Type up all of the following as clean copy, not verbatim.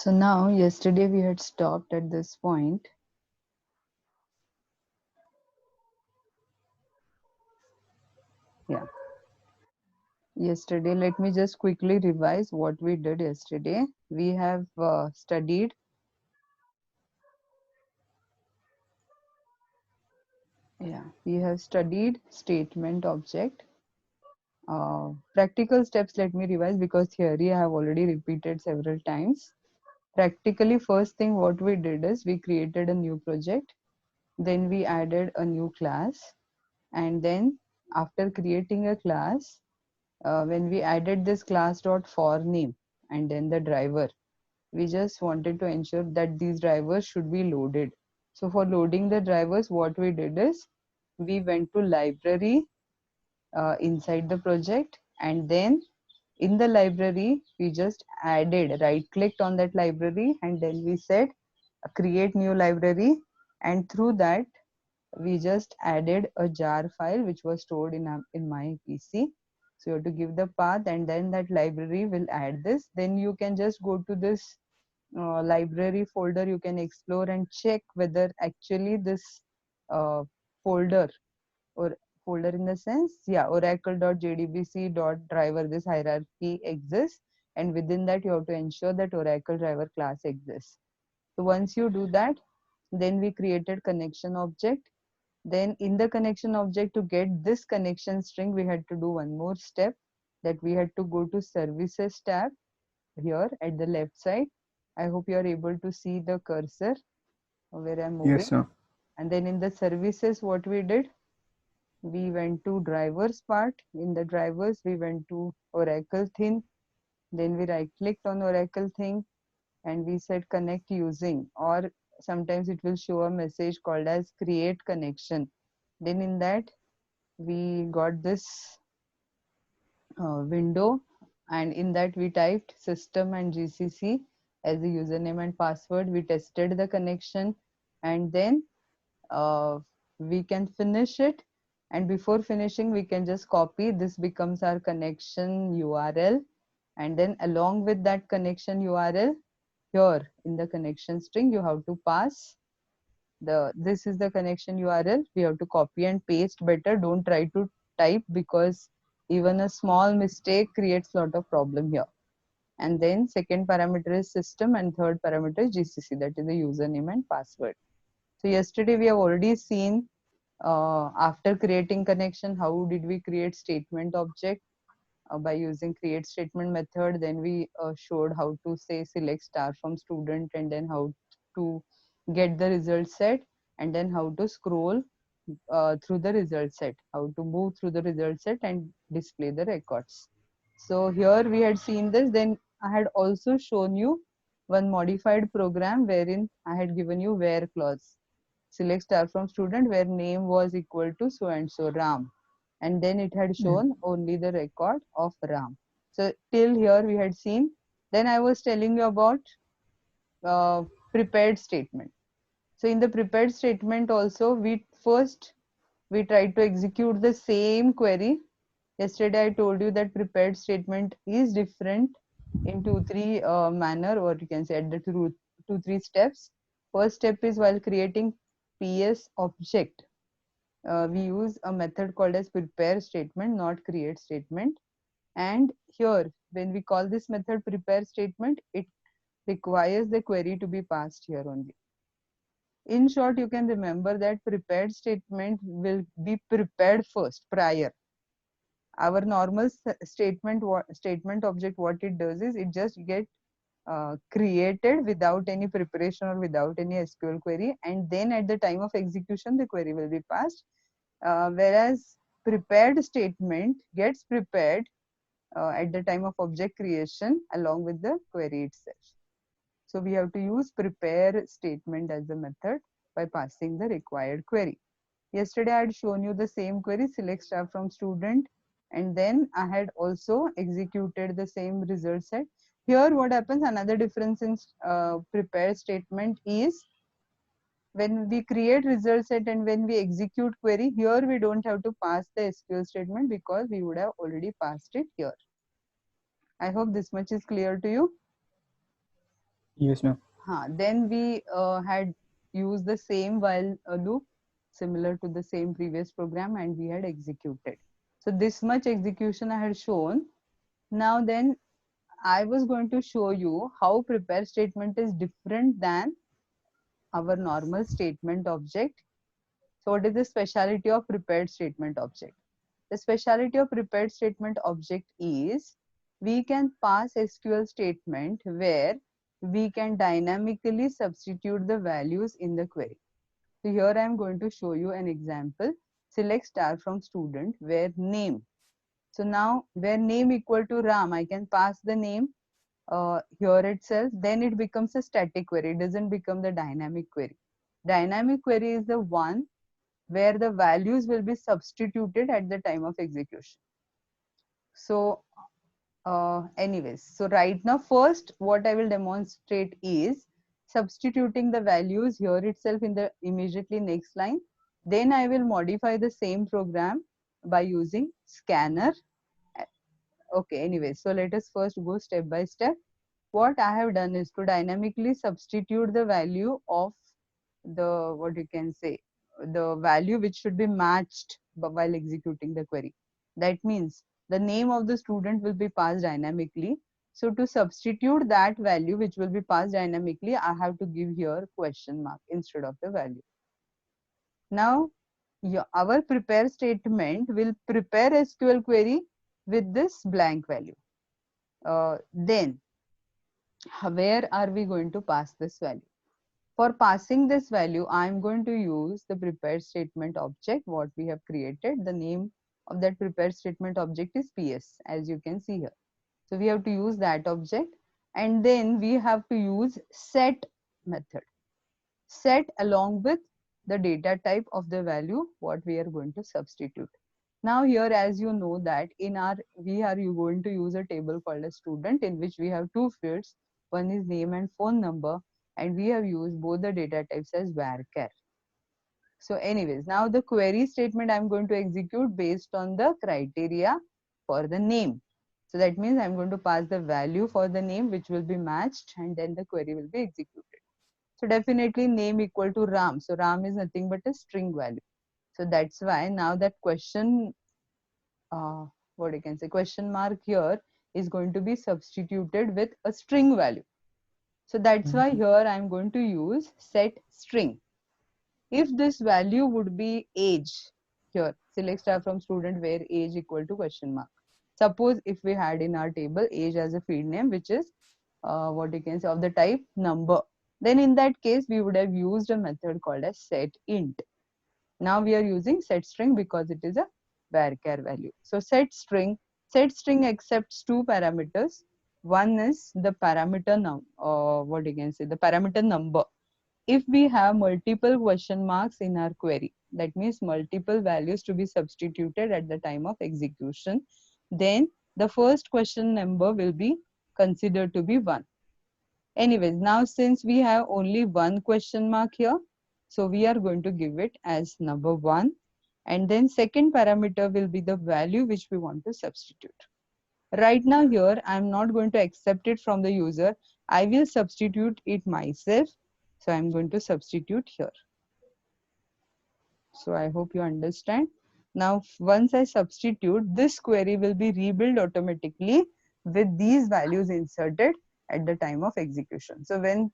So now, yesterday we had stopped at this point. Yeah. Yesterday, let me just quickly revise what we did yesterday. We have studied, we have studied statement object. Practical steps, let me revise because theory I have already repeated several times. Practically, first thing what we did is we created a new project, then we added a new class, and then after creating a class, when we added this class dot for name and then the driver, we just wanted to ensure that these drivers should be loaded. So for loading the drivers, what we did is we went to library inside the project, and then in the library we just added, right clicked on that library, and then we said create new library, and through that we just added a jar file which was stored in my PC. So you have to give the path, and then that library will add this. Then you can just go to this library folder, you can explore and check whether actually this folder, or folder in the sense, yeah, oracle.jdbc.driver, this hierarchy exists, and within that you have to ensure that oracle driver class exists. So once you do that, then we created connection object. Then in the connection object, to get this connection string, we had to do one more step, that we had to go to services tab here at the left side. I hope you are able to see the cursor where I'm Yes, moving. sir. And then in the services, what we did, we went to drivers part. In the drivers, we went to Oracle thing. Then we right clicked on Oracle thing and we said connect using, or sometimes it will show a message called as create connection. Then in that, we got this window, and in that we typed system and GCC as the username and password. We tested the connection, and then we can finish it. And before finishing, we can just copy this, becomes our connection URL, and then along with that connection URL, here in the connection string you have to pass this is the connection URL. We have to copy and paste better, don't try to type, because even a small mistake creates lot of problem here. And then second parameter is system, and third parameter is GCC, that is the username and password. So yesterday we have already seen, after creating connection, how did we create statement object by using create statement method. Then we showed how to say select star from student, and then how to get the result set, and then how to scroll through the result set, how to move through the result set and display the records. So here we had seen this. Then I had also shown you one modified program wherein I had given you where clause. Select star from student where name was equal to so and so Ram, and then it had Yeah. shown only the record of Ram. So till here we had seen. Then I was telling you about uh, prepared statement. So in the prepared statement also, we tried to execute the same query. Yesterday I told you that prepared statement is different in 2-3 manner, or you can say at the 2-3 steps. First step is while creating PS object, we use a method called as prepare statement, not create statement. And here, when we call this method prepare statement, it requires the query to be passed here only. In short, you can remember that prepared statement will be prepared first, prior. Our normal statement object, what it does is it just get created without any preparation or without any SQL query, and then at the time of execution the query will be passed. Whereas prepared statement gets prepared at the time of object creation along with the query itself. So we have to use prepare statement as a method by passing the required query. Yesterday I had shown you the same query, select star from student, and then I had also executed the same result set. Here what happens, another difference in prepare statement is when we create result set and when we execute query, here we don't have to pass the SQL statement because we would have already passed it here. I hope this much is clear to you. Yes, ma'am. Then we had used the same while loop similar to the same previous program, and we had executed. So this much execution I had shown. Now then I was going to show you how prepare statement is different than our normal statement object. So what is the speciality of prepared statement object? The speciality of prepared statement object is we can pass SQL statement where we can dynamically substitute the values in the query. So here I am going to show you an example. Select star from student where name. So now where name equal to Ram, I can pass the name here itself. Then it becomes a static query. It doesn't become the dynamic query. Dynamic query is the one where the values will be substituted at the time of execution. So anyways, so right now first what I will demonstrate is substituting the values here itself in the immediately next line. Then I will modify the same program by using scanner. Okay, anyways, so let us first go step by step. What I have done is to dynamically substitute the value of the, what you can say, the value which should be matched while executing the query. That means the name of the student will be passed dynamically. So to substitute that value which will be passed dynamically, I have to give here question mark instead of the value. Now our prepare statement will prepare SQL query with this blank value. Then where are we going to pass this value? For passing this value, I am going to use the prepared statement object, what we have created. The name of that prepared statement object is PS, as you can see here. So we have to use that object, and then we have to use set method. Set along with the data type of the value, what we are going to substitute. Now here, as you know that in our, we are you going to use a table called a student in which we have two fields. One is name and phone number, and we have used both the data types as varchar. So anyways, now the query statement I'm going to execute based on the criteria for the name. So that means I'm going to pass the value for the name which will be matched, and then the query will be executed. So definitely name equal to Ram. So Ram is nothing but a string value. So that's why now that question, what you can say, question mark here is going to be substituted with a string value. So that's why here I'm going to use set string. If this value would be age, here select star from student where age equal to question mark. Suppose if we had in our table age as a field name, which is what you can say of the type number, then in that case we would have used a method called as set int. Now we are using set string because it is a varchar value. So set string accepts two parameters. One is the parameter what you can say, the parameter number. If we have multiple question marks in our query, that means multiple values to be substituted at the time of execution, then the first question number will be considered to be 1. Anyways, now since we have only one question mark here, so we are going to give it as number 1, and then second parameter will be the value which we want to substitute. Right now here, I am not going to accept it from the user. I will substitute it myself. So I am going to substitute here. So I hope you understand. Now, once I substitute, this query will be rebuilt automatically with these values inserted at the time of execution. So when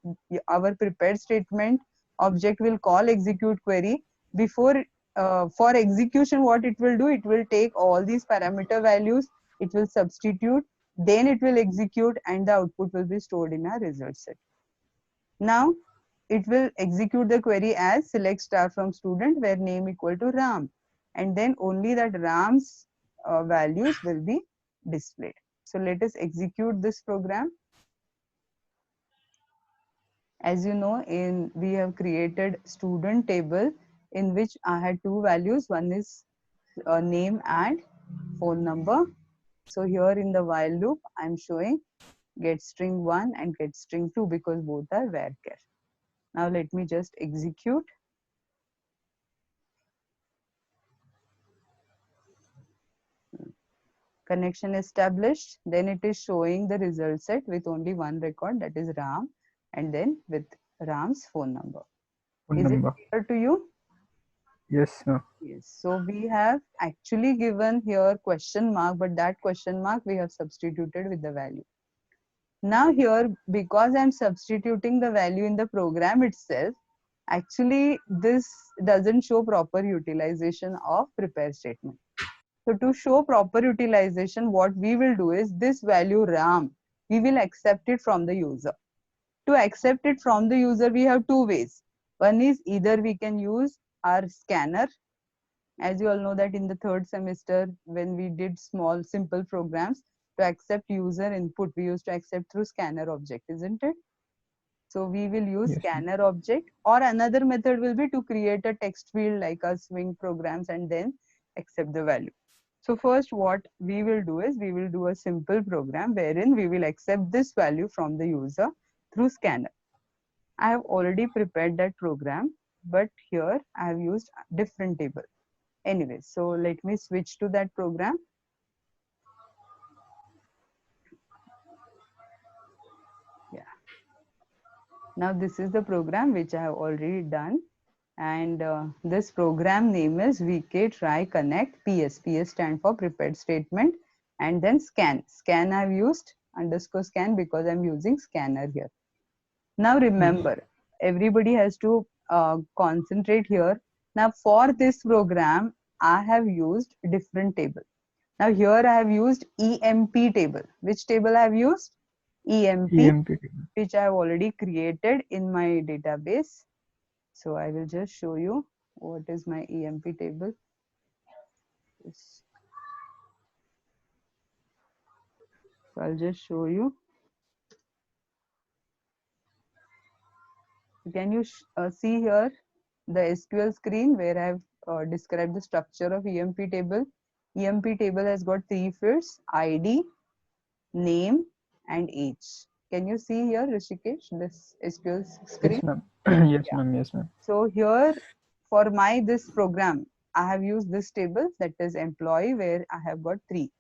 our prepared statement object will call execute query, before for execution, what it will do, it will take all these parameter values, it will substitute, then it will execute, and the output will be stored in our result set. Now it will execute the query as select star from student where name equal to Ram, and then only that Ram's values will be displayed. So let us execute this program. As you know, in we have created student table in which I had two values. One is name and phone number. So here in the while loop, I am showing get string 1 and get string 2 because both are varchar. Now let me just execute. Connection established. Then it is showing the result set with only one record, that is Ram. and then with Ram's phone number. Phone Is it number. clear to you? Yes, ma'am. Yes. So we have actually given here question mark, but that question mark we have substituted with the value. Now here, because I'm substituting the value in the program itself, actually this doesn't show proper utilization of prepare statement. So to show proper utilization, what we will do is this value RAM, we will accept it from the user. To accept it from the user, we have two ways. One is either we can use our scanner. As you all know that in the third semester, when we did small simple programs, to accept user input, we used to accept through scanner object, isn't it? So we will use Yes, ma'am. scanner object, or another method will be to create a text field like a swing programs and then accept the value. So first what we will do is we will do a simple program wherein we will accept this value from the user through scanner. I have already prepared that program, but here I have used different table. Anyway, so let me switch to that program. Yeah. Now this is the program which I have already done. And this program name is VK Try Connect PS. PS stand for prepared statement, and then scan. Scan I've used underscore scan because I'm using scanner here. Now remember, everybody has to concentrate here. Now for this program, I have used different table. Now here I have used EMP table. Which table I have used? EMP, EMP. which I have already created in my database. So I will just show you what is my EMP table. Yes. So I'll just show you. Can you see here the SQL screen where I've described the structure of EMP table? EMP table has got three fields: ID, name, and age. Can you see here, Rishikesh, this SQL screen? Yes, ma'am. Yes, Yeah. ma'am. Yes, ma'am. So here for my this program, I have used this table, that is employee, where I have got three.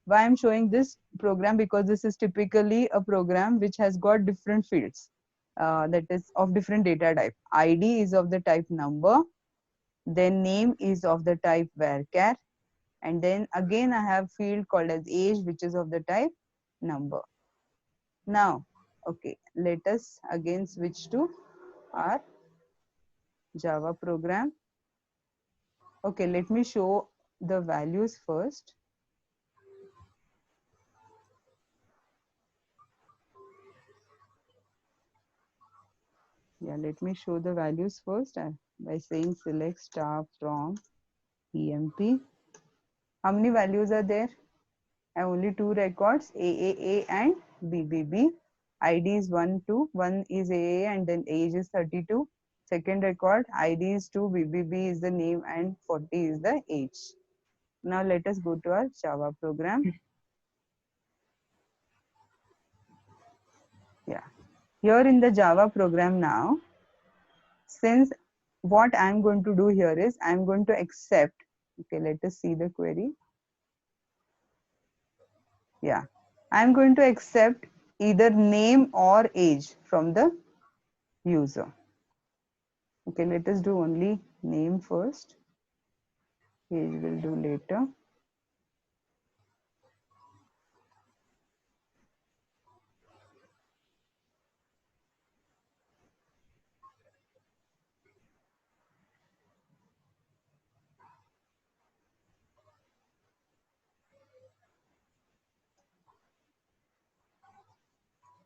Why I'm showing this program? Because this is typically a program which has got different fields, that is of different data type. ID is of the type number, then name is of the type varchar, and then again I have field called as age, which is of the type number. Now, okay, let us again switch to our Java program. Okay, let me show the values first. Yeah, let me show the values first by saying select star from EMP. How many values are there? I have only two records, AAA and BBB. ID is 1, 2. One is AAA and then age is 32. Second record, ID is 2, BBB is the name and 40 is the age. Now let us go to our Java program. Yeah. Here in the Java program now, since what I'm going to do here is I'm going to accept, okay, let us see the query. Yeah, I'm going to accept either name or age from the user. Okay, let us do only name first. Age will do later.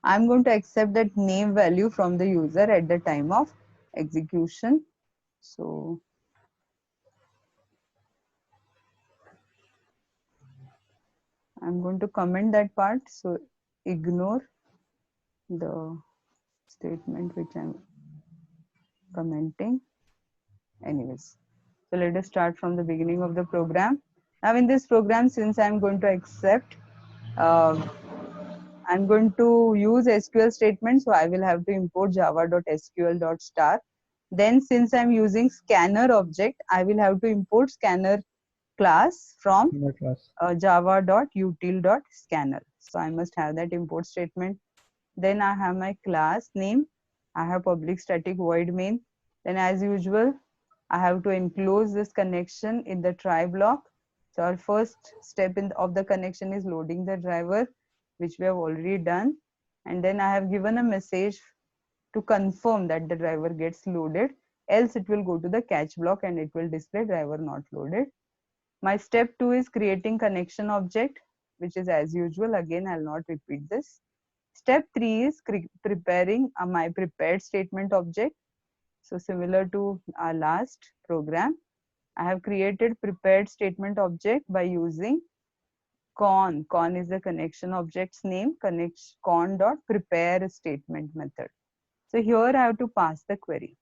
I'm going to accept that name value from the user at the time of execution. So I'm going to comment that part. So ignore the statement which I'm commenting. Anyways, so let us start from the beginning of the program. Now in this program, since I'm going to accept, I'm going to use SQL statement, so I will have to import java.sql.star. Then since I'm using scanner object, I will have to import scanner class from In the class. java.util.scanner. So I must have that import statement. Then I have my class name. I have public static void main. Then as usual, I have to enclose this connection in the try block. So our first step of the connection is loading the driver, which we have already done. And then I have given a message to confirm that the driver gets loaded, else it will go to the catch block and it will display driver not loaded. My step 2 is creating connection object, which is as usual. Again, I'll not repeat this. Step 3 is preparing my prepared statement object. So similar to our last program, I have created prepared statement object by using con. Con is the connection object's name, con dot prepare statement method. So here I have to pass the query.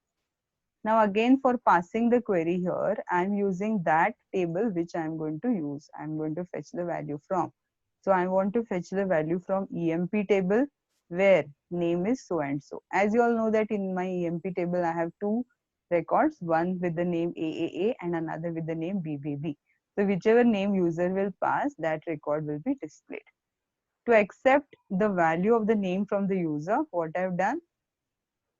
Now again, for passing the query here, I am using that table which I am going to use. I am going to fetch the value from. So I want to fetch the value from EMP table where name is so and so. As you all know that in my EMP table, I have two records, one with the name AAA and another with the name BBB. So whichever name user will pass, that record will be displayed. To accept the value of the name from the user, what I have done,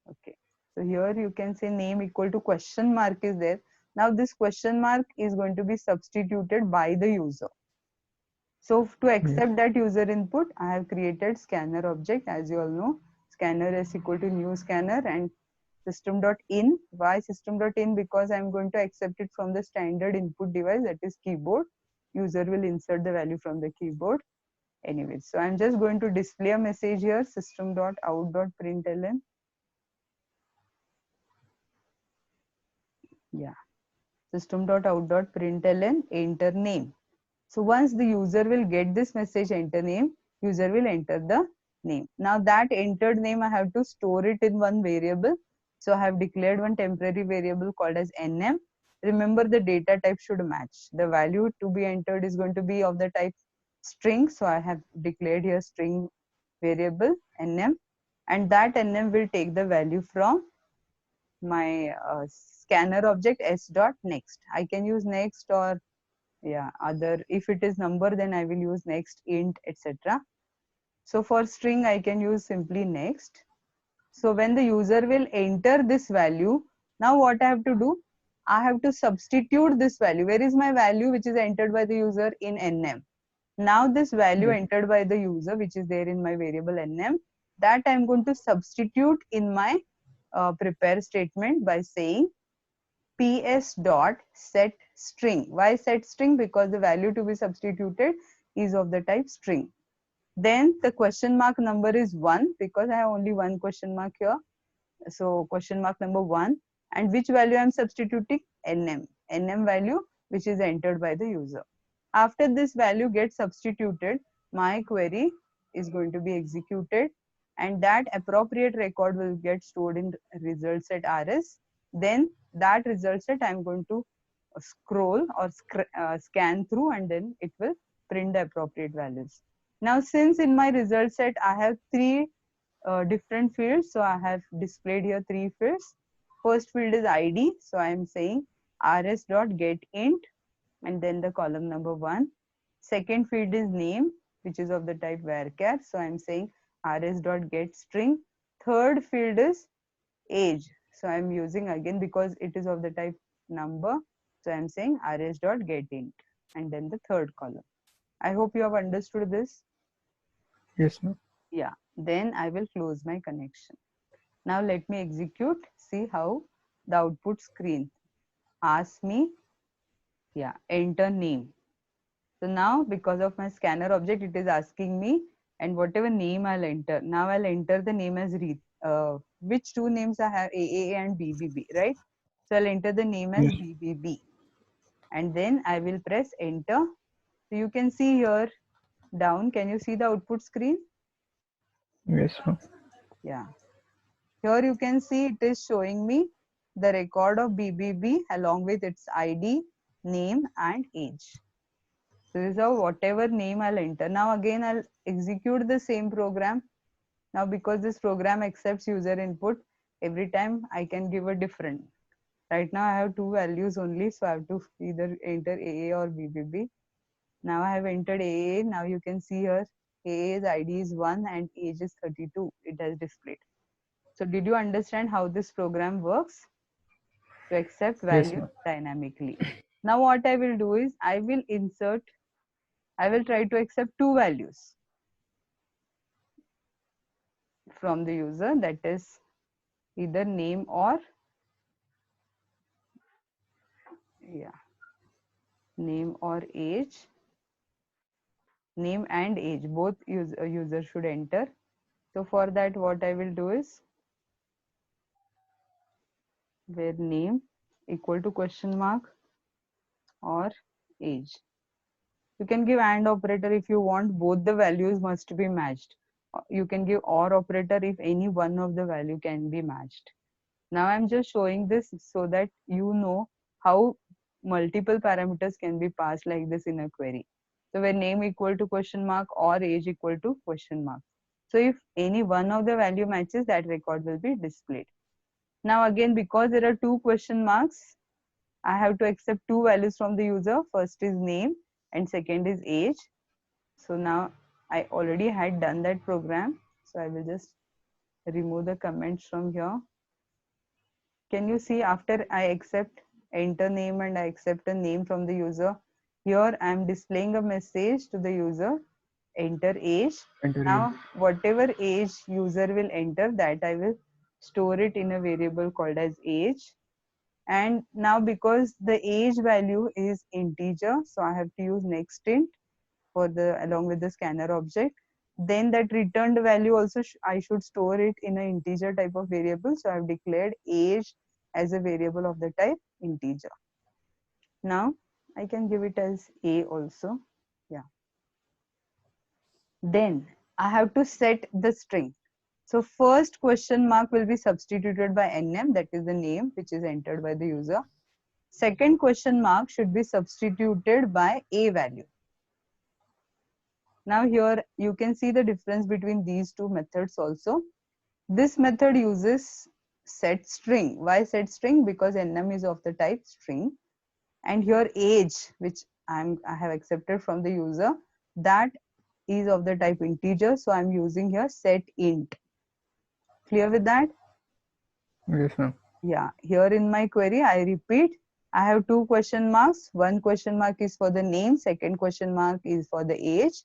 okay. So here you can say name equal to question mark is there. Now this question mark is going to be substituted by the user. So to accept that user input, I have created scanner object. As you all know, scanner is equal to new scanner and system.in. Why system.in? Because I'm going to accept it from the standard input device, that is keyboard. User will insert the value from the keyboard. Anyway, so I'm just going to display a message here, system.out.println. Yeah, system.out.println, enter name. So once the user will get this message, enter name, user will enter the name. Now that entered name, I have to store it in one variable. So I have declared one temporary variable called as nm. Remember, the data type should match. The value to be entered is going to be of the type string. So I have declared here string variable nm, and that nm will take the value from my scanner object s dot next. I can use next or yeah other. If it is number, then I will use next, int, etc. So for string I can use simply next. So when the user will enter this value, now what I have to do, I have to substitute this value. Where is my value which is entered by the user? In nm. Now this value entered by the user, which is there in my variable nm, that I am going to substitute in my prepare statement by saying ps dot set string. Why set string? Because the value to be substituted is of the type string. Then the question mark number is 1 because I have only one question mark here. So question mark number 1, and which value I am substituting? nm value which is entered by the user. After this value gets substituted, my query is going to be executed, and that appropriate record will get stored in result set rs. Then that result set I'm going to scroll or scan through, and then it will print the appropriate values. Now since in my result set I have three different fields, so I have displayed here three fields. First field is id, so I am saying rs dot get int and then the column number 1. Second field is name, which is of the type varchar, so I am saying rs dot get string. Third field is age, so I am using again because it is of the type number, so I am saying rs dot get int and then the third column. I hope you have understood this. Yes, ma'am. Yeah, then I will close my connection. Now let me execute, see how the output screen asks me, yeah, enter name. So now because of my scanner object, it is asking me, and whatever name I'll enter. Now I'll enter the name as which two names I have, AAA and BBB, right? So I'll enter the name as Yes. BBB, and then I will press enter. So you can see here down, can you see the output screen? Yes, ma'am. Yeah. Here you can see it is showing me the record of BBB along with its ID, name and age. So this is how whatever name I'll enter. Now again I'll execute the same program. Now because this program accepts user input, every time I can give a different. Right now I have two values only, so I have to either enter AA or BBB. Now I have entered AA. Now you can see here AA's ID is 1 and age is 32. It has displayed. So did you understand how this program works? To accept Yes, values ma'am. dynamically. Now what I will do is I will try to accept two values from the user, that is either name or name or age, name and age, both user should enter. So for that what I will do is where name equal to question mark or age. You can give AND operator if you want, both the values must be matched. You can give OR operator if any one of the value can be matched. Now I'm just showing this so that you know how multiple parameters can be passed like this in a query. So where name equal to question mark or age equal to question mark. So if any one of the value matches, that record will be displayed. Now again, because there are two question marks, I have to accept two values from the user. First is name and second is age. So now I already had done that program. So I will just remove the comments from here. Can you see after I accept enter name and I accept a name from the user, here I am displaying a message to the user, enter age. Enter age. Now whatever age user will enter, that I will store it in a variable called as age. And now because the age value is integer, so I have to use next int for the along with the scanner object. Then that returned value also I should store it in an integer type of variable. So I have declared age as a variable of the type integer. Now I can give it as a also. Yeah. Then I have to set the string. So first question mark will be substituted by nm, that is the name which is entered by the user. Second question mark should be substituted by a value. Now here you can see the difference between these two methods also. This method uses set string. Why set string? Because nm is of the type string, and here age, which I have accepted from the user, that is of the type integer. So I'm using here set int. Clear with that? Yes, ma'am. Yeah. Here in my query, I repeat, I have two question marks. One question mark is for the name. Second question mark is for the age.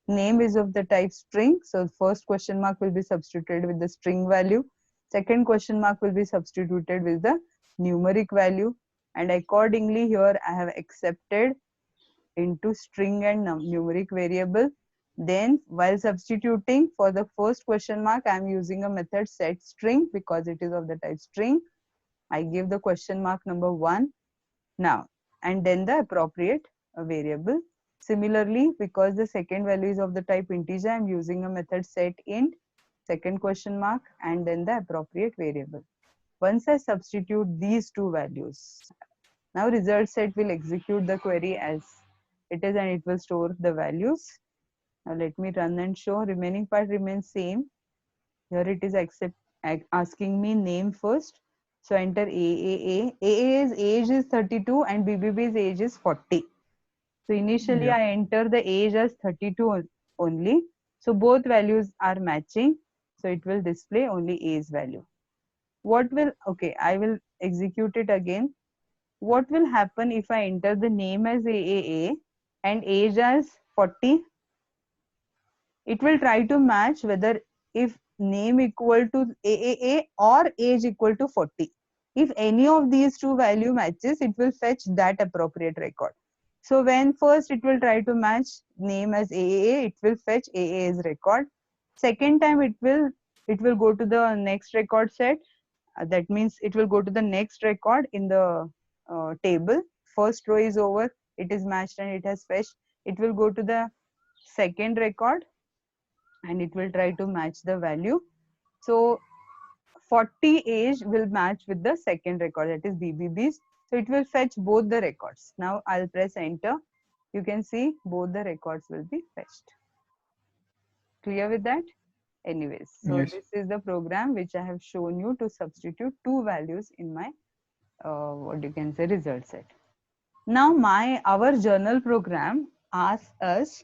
Name is of the type string. So first question mark will be substituted with the string value. Second question mark will be substituted with the numeric value. And accordingly here I have accepted into string and numeric variable. Then while substituting for the first question mark, I am using a method set string because it is of the type string. I give the question mark number 1 now, and then the appropriate variable. Similarly, because the second value is of the type integer, I am using a method set int, second question mark, and then the appropriate variable. Once I substitute these two values, now result set will execute the query as it is and it will store the values. Now let me run and show. Remaining part remains same. Here it is asking me name first. So enter AAA. AA's age is 32 and BBB's age is 40. So initially Yeah. I enter the age as 32 only. So both values are matching. So it will display only A's value. What will, okay, I will execute it again. What will happen if I enter the name as AAA and age as 40? It will try to match whether if name equal to AAA or age equal to 40. If any of these two value matches, it will fetch that appropriate record. So when first it will try to match name as AAA, it will fetch AA's record. Second time it will go to the next record set. That means it will go to the next record in the table. First row is over, it is matched and it has fetched. It will go to the second record and it will try to match the value. So 40 age will match with the second record, that is BBB's. So it will fetch both the records. Now I'll press enter. You can see both the records will be fetched. Clear with that? Anyways, so Yes. this is the program which I have shown you to substitute two values in my what you can say result set. Now our journal program asks us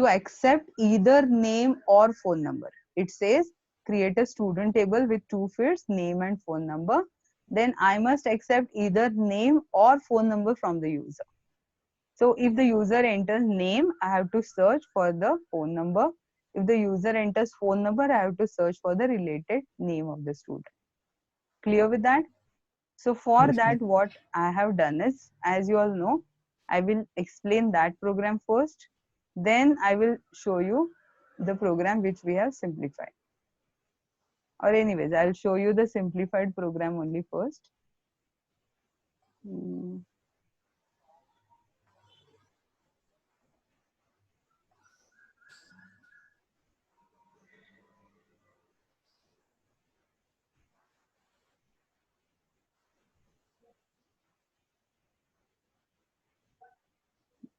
to accept either name or phone number. It says create a student table with two fields, name and phone number. Then I must accept either name or phone number from the user. So if the user enters name, I have to search for the phone number. If the user enters phone number, I have to search for the related name of the student. Clear with that? So for Yes, ma'am. that, what I have done is, as you all know, I will explain that program first. Then I will show you the program which we have simplified. Or anyways, I'll show you the simplified program only first.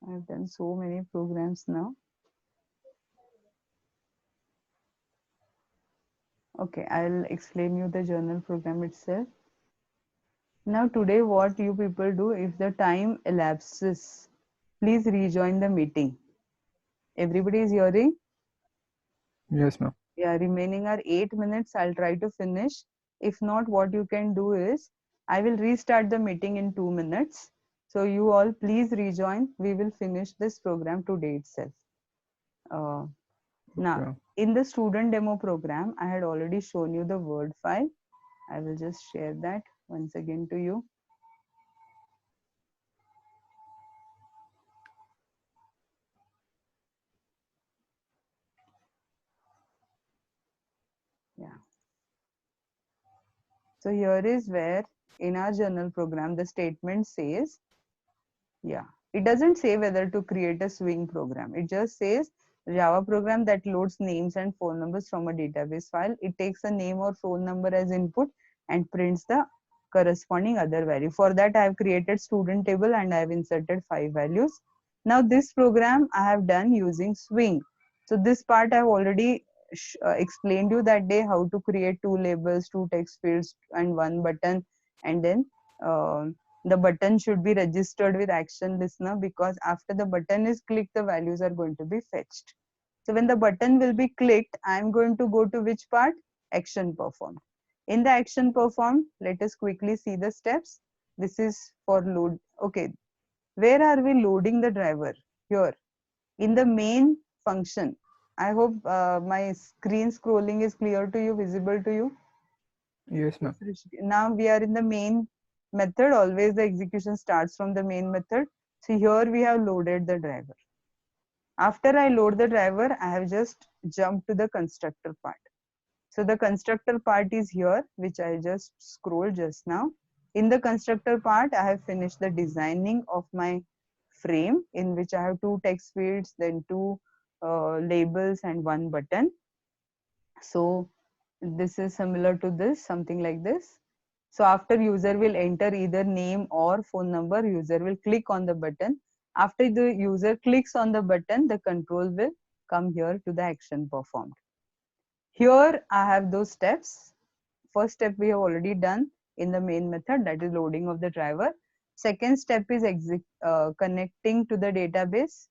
I've done so many programs now. Okay, I'll explain you the journal program itself. Now today what you people do, if the time elapses, please rejoin the meeting. Everybody is hearing? Yes, ma'am. Yeah, remaining are 8 minutes. I'll try to finish. If not, what you can do is, I will restart the meeting in 2 minutes. So you all please rejoin. We will finish this program today itself. Uh, Now, Okay. in the student demo program, I had already shown you the Word file. I will just share that once again to you. Yeah. So here is where in our journal program, the statement says, yeah, it doesn't say whether to create a swing program. It just says Java program that loads names and phone numbers from a database file. It takes a name or phone number as input and prints the corresponding other value. For that, I have created student table and I have inserted 5 values. Now this program I have done using swing. So this part I have already explained you that day how to create 2 labels, 2 text fields and 1 button, and then the button should be registered with action listener, because after the button is clicked, the values are going to be fetched. So when the button will be clicked, I am going to go to which part? Action performed. In the action performed, let us quickly see the steps. This is for load. Okay, where are we loading the driver? Here, in the main function. I hope my screen scrolling is clear to you, visible to you. Yes, ma'am. Now we are in the main method. Always the execution starts from the main method. So here we have loaded the driver. After I load the driver, I have just jumped to the constructor part. So the constructor part is here, which I just scrolled just now. In the constructor part, I have finished the designing of my frame, in which I have 2 text fields, then 2 labels and 1 button. So this is similar to this, something like this. So after user will enter either name or phone number, user will click on the button. After the user clicks on the button, the control will come here to the action performed. Here I have those steps. First step we have already done in the main method, that is loading of the driver. Second step is connecting to the database.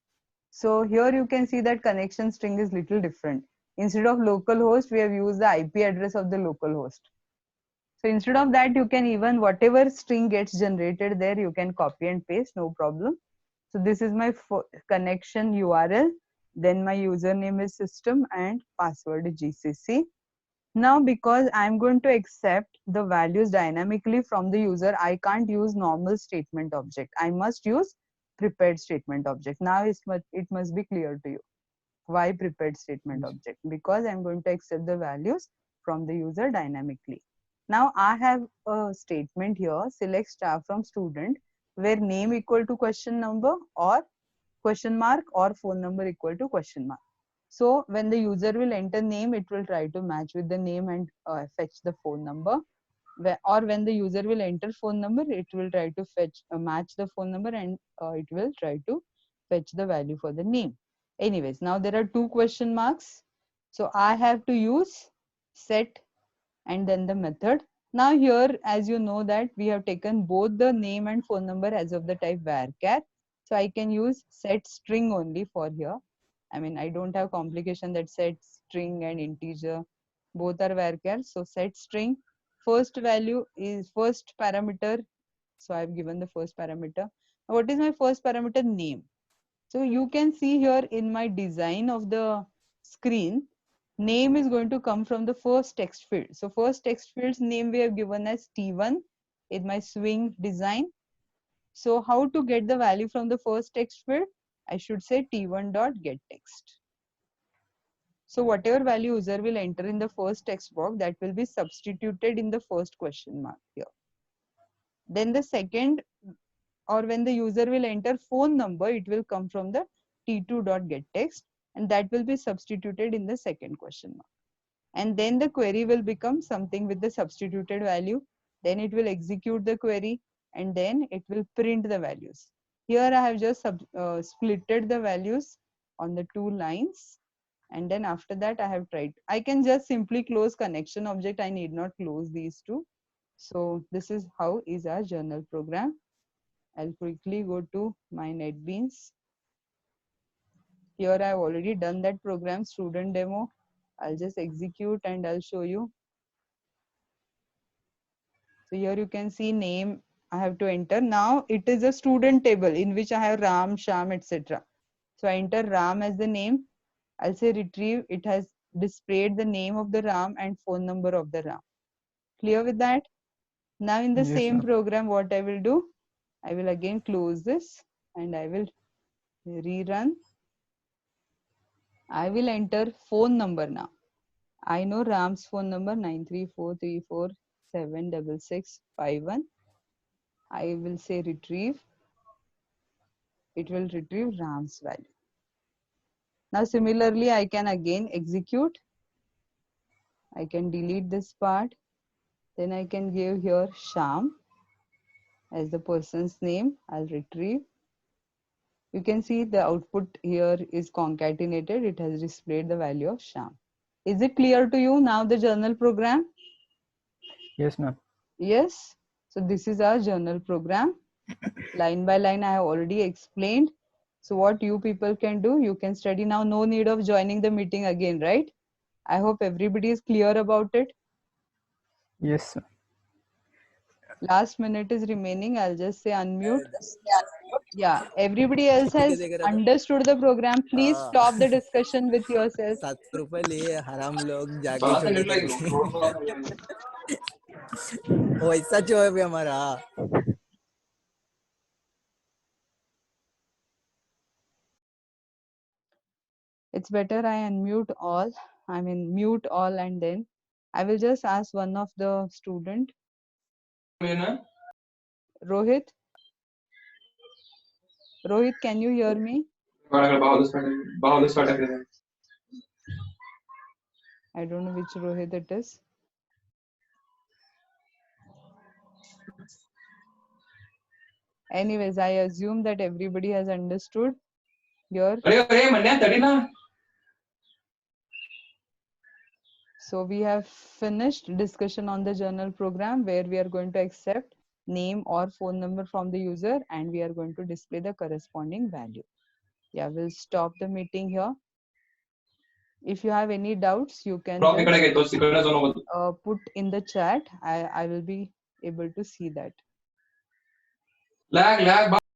So here you can see that connection string is little different. Instead of localhost, we have used the IP address of the localhost. So instead of that, you can even whatever string gets generated there, you can copy and paste, no problem. So this is my connection URL. Then my username is system and password is GCC. Now, because I'm going to accept the values dynamically from the user, I can't use normal statement object. I must use prepared statement object. Now it must be clear to you. Why prepared statement Yes. object? Because I'm going to accept the values from the user dynamically. Now I have a statement here, select star from student, where name equal to question number or question mark or phone number equal to question mark. So when the user will enter name, it will try to match with the name and fetch the phone number. Or when the user will enter phone number, it will try to fetch match the phone number, and it will try to fetch the value for the name. Anyways, now there are 2 question marks. So I have to use set and then the method. Now here, as you know that we have taken both the name and phone number as of the type varchar. So I can use set string only for here. I mean, I don't have complication that set string and integer both are varchar. So set string, first value is first parameter. So I've given the first parameter. Now what is my first parameter? Name. So you can see here in my design of the screen, name is going to come from the first text field. So first text field's name we have given as T1 in my swing design. So how to get the value from the first text field? I should say T1 dot get text. So whatever value user will enter in the first text box, that will be substituted in the first question mark here. Then the second, or when the user will enter phone number, it will come from the T2 dot get text, and that will be substituted in the second question mark. And then the query will become something with the substituted value. Then it will execute the query, and then it will print the values. Here I have just splitted the values on the two lines. And then after that I have tried. I can just simply close connection object. I need not close these two. So this is how is our journal program. I'll quickly go to my NetBeans. Here I've already done that program, student demo. I'll just execute and I'll show you. So here you can see name I have to enter. Now it is a student table in which I have Ram, Sham, etc. So I enter Ram as the name. I'll say retrieve. It has displayed the name of the Ram and phone number of the Ram. Clear with that? Now in the Yes, same ma'am. program, what I will do, I will again close this and I will rerun. I will enter phone number now. I know Ram's phone number 93434766651. I will say retrieve. It will retrieve Ram's value. Now similarly, I can again execute. I can delete this part. Then I can give here Sham as the person's name. I'll retrieve. You can see the output here is concatenated. It has displayed the value of Sham. Is it clear to you now the journal program? Yes, ma'am. Yes. So this is our journal program. Line by line I have already explained. So what you people can do, you can study now. No need of joining the meeting again, right? I hope everybody is clear about it. Yes, sir. Last minute is remaining. I'll just say unmute. Yeah, everybody else has understood the program. Please stop the discussion with yourself. 700 रुपए लिए हराम लोग जाके छोड़ देंगे वैसा जो है भी हमारा It's better I unmute all. I mean mute all, and then I will just ask one of the student. Rohit. Rohit, can you hear me? I don't know which Rohit it is. Anyways, I assume that everybody has understood here. So we have finished discussion on the journal program where we are going to accept name or phone number from the user and we are going to display the corresponding value. Yeah, we'll stop the meeting here. If you have any doubts, you can just, put in the chat. I will be able to see that. Lag.